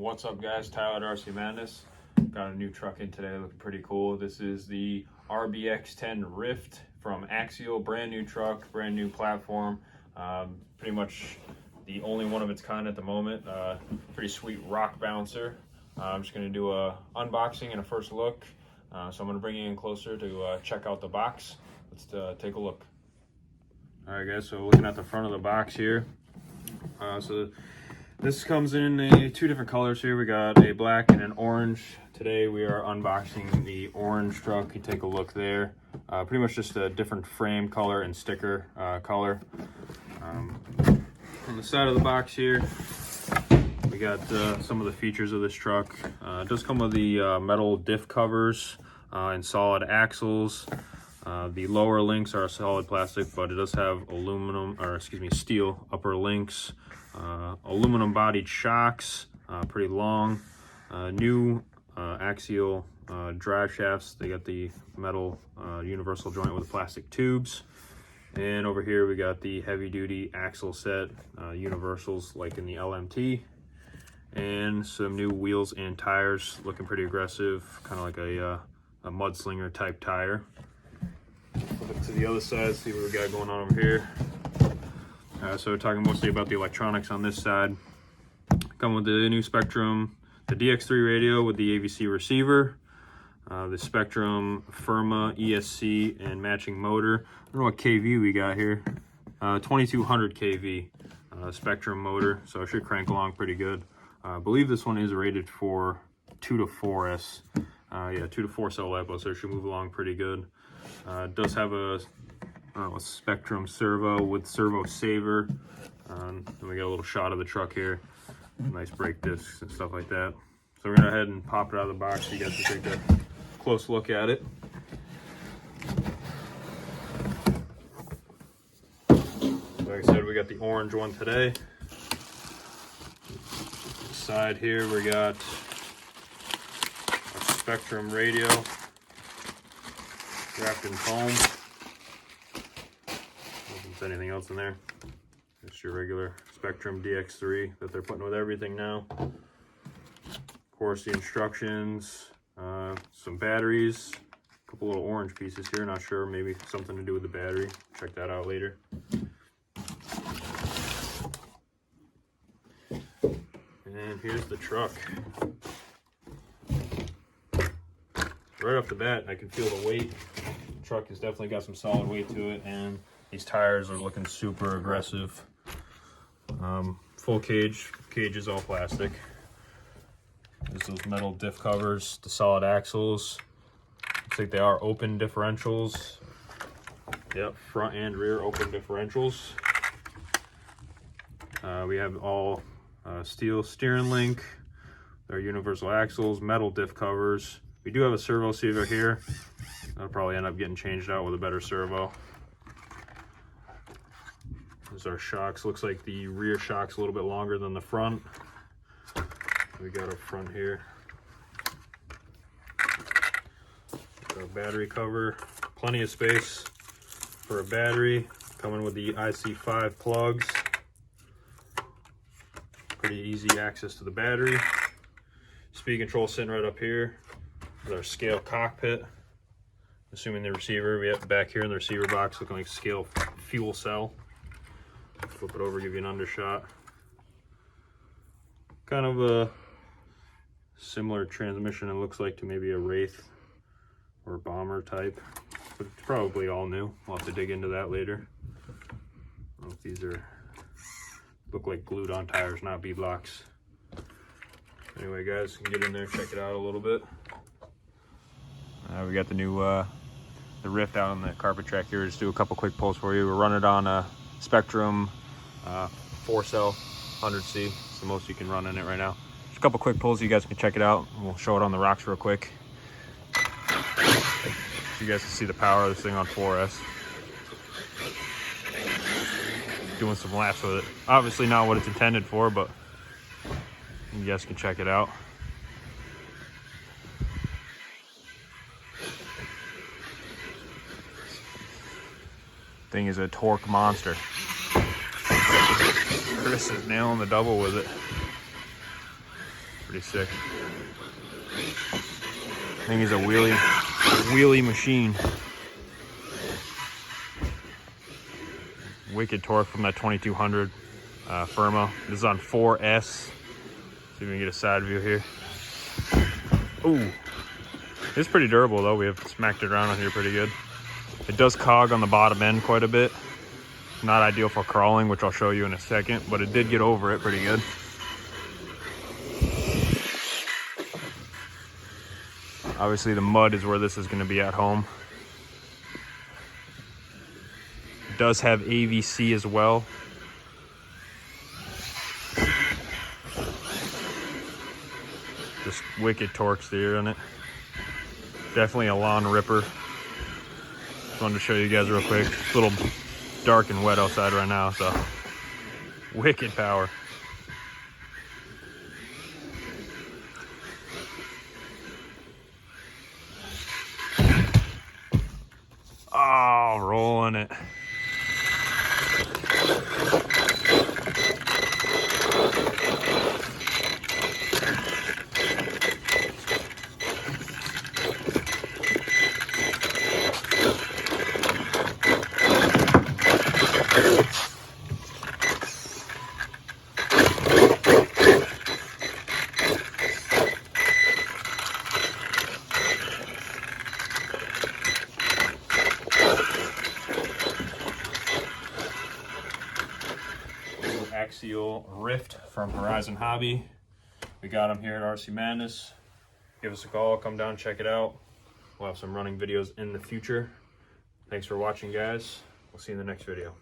What's up, guys? Tyler at RC Madness. Got a new truck in today, looking pretty cool. This is the RBX10 Ryft from Axial. Brand new truck, brand new platform. Pretty much the only one of its kind at the moment. Pretty sweet rock bouncer. I'm just gonna do a unboxing and a first look. So I'm gonna bring you in closer to check out the box. Let's take a look. All right, guys, so looking at the front of the box here. So this comes in two different colors here. We got a black and an orange. Today we are unboxing the orange truck. You can take a look there. Pretty much just a different frame color and sticker color. On the side of the box here, we got some of the features of this truck. It does come with the metal diff covers and solid axles. The lower links are solid plastic, but it does have steel upper links. Aluminum bodied shocks, pretty long. New Axial drive shafts. They got the metal universal joint with the plastic tubes. And over here we got the heavy duty axle set, universals like in the LMT. And some new wheels and tires, looking pretty aggressive, kind of like a mudslinger type tire. Look to the other side, see what we got going on over here. So we're talking mostly about the electronics on this side. Come with the new Spectrum, the DX3 radio with the AVC receiver, the Spectrum Firma ESC and matching motor. I don't know what KV we got here. 2200 KV Spectrum motor, so it should crank along pretty good. I believe this one is rated for 2 to 4S. 2 to 4 cell LiPo, so it should move along pretty good. It does have a Spectrum servo with servo saver. And we got a little shot of the truck here. Nice brake discs and stuff like that. So we're gonna go ahead and pop it out of the box so you guys can take a close look at it. Like I said, we got the orange one today. Side here we got a Spectrum radio wrapped in foam. There's anything else in there. Just your regular Spectrum DX3 that they're putting with everything now. Of course, the instructions, some batteries, a couple little orange pieces here, not sure, maybe something to do with the battery. Check that out later. And here's the truck. Right off the bat, I can feel the weight. The truck has definitely got some solid weight to it, and these tires are looking super aggressive. Full cage is all plastic. There's those metal diff covers, the solid axles. Looks like they are open differentials. Yep, front and rear open differentials. We have all steel steering link. They're universal axles, metal diff covers. We do have a servo saver here. That'll probably end up getting changed out with a better servo. There's our shocks. Looks like the rear shock's a little bit longer than the front. We got our front here. Got a battery cover. Plenty of space for a battery. Coming with the IC5 plugs. Pretty easy access to the battery. Speed control sitting right up here. With our scale cockpit. Assuming the receiver, we have back here in the receiver box looking like a scale fuel cell. Flip it over, give you an undershot. Kind of a similar transmission, it looks like, to maybe a Ryft or a Bomber type, but it's probably all new. We'll have to dig into that later. I don't know if these look like glued on tires, not B-blocks. Anyway, guys, you can get in there, check it out a little bit. We got the new the Ryft out on the carpet track here. Just do a couple quick pulls for you. We're running it on a Spectrum 4-cell 100C. It's the most you can run in it right now. Just a couple quick pulls, you guys can check it out. We'll show it on the rocks real quick. So you guys can see the power of this thing on 4S. Doing some laps with it. Obviously not what it's intended for, but you guys can check it out. Thing is a torque monster. Chris is nailing the double with it. Pretty sick. I think he's a wheelie machine. Wicked torque from that 2200 Firma. This is on 4S. See if we can get a side view here. Ooh, it's pretty durable though. We have smacked it around on here pretty good. It does cog on the bottom end quite a bit. Not ideal for crawling, which I'll show you in a second, but it did get over it pretty good. Obviously the mud is where this is going to be at home. It does have AVC as well. Just wicked torque steer on it. Definitely a lawn ripper. Just wanted to show you guys real quick. It's a little dark and wet outside right now, so wicked power. Oh, rolling it. Axial Ryft from Horizon Hobby. We got them here at RC Madness. Give us a call, come down, check it out. We'll have some running videos in the future. Thanks for watching, guys. We'll see you in the next video.